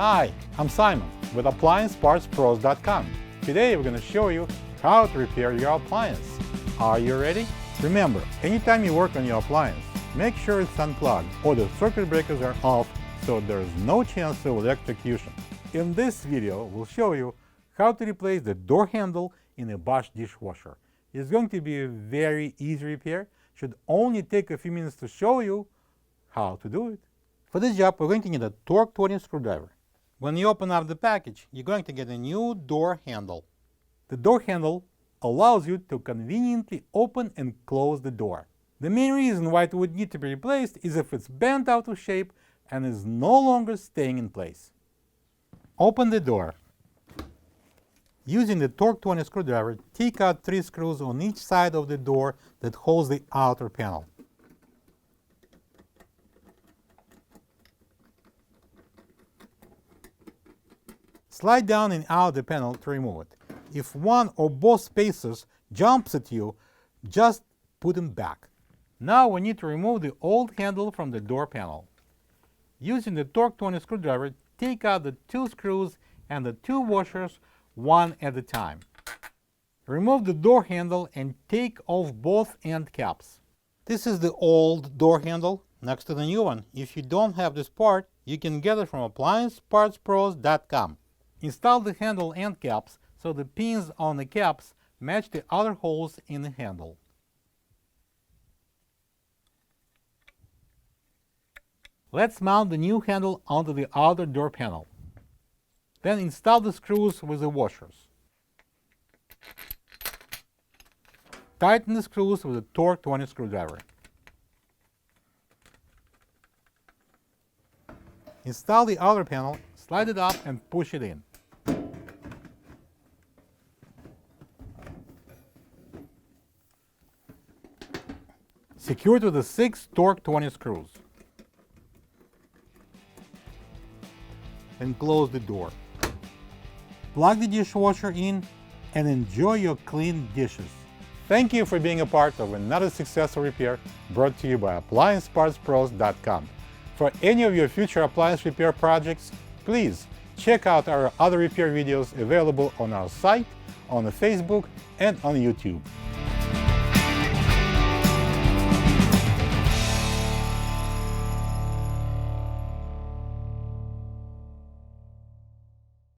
Hi, I'm Simon with AppliancePartsPros.com. Today we're going to show you how to repair your appliance. Are you ready? Remember, anytime you work on your appliance, make sure it's unplugged or the circuit breakers are off so there is no chance of electrocution. In this video, we'll show you how to replace the door handle in a Bosch dishwasher. It's going to be a very easy repair. Should only take a few minutes to show you how to do it. For this job, we're going to need a Torx 20 screwdriver. When you open up the package, you're going to get a new door handle. The door handle allows you to conveniently open and close the door. The main reason why it would need to be replaced is if it's bent out of shape and is no longer staying in place. Open the door. Using the Torx 20 screwdriver, take out 3 screws on each side of the door that holds the outer panel. Slide down and out the panel to remove it. If one or both spaces jumps at you, just put them back. Now we need to remove the old handle from the door panel. Using the Torx 20 screwdriver, take out the 2 screws and the 2 washers one at a time. Remove the door handle and take off both end caps. This is the old door handle next to the new one. If you don't have this part, you can get it from AppliancePartsPros.com. Install the handle end caps so the pins on the caps match the other holes in the handle. Let's mount the new handle onto the outer door panel. Then install the screws with the washers. Tighten the screws with a Torx 20 screwdriver. Install the outer panel, slide it up and push it in. Secure to the 6 Torx 20 screws. And close the door. Plug the dishwasher in and enjoy your clean dishes. Thank you for being a part of another successful repair brought to you by AppliancePartsPros.com. For any of your future appliance repair projects, please check out our other repair videos available on our site, on Facebook, and on YouTube.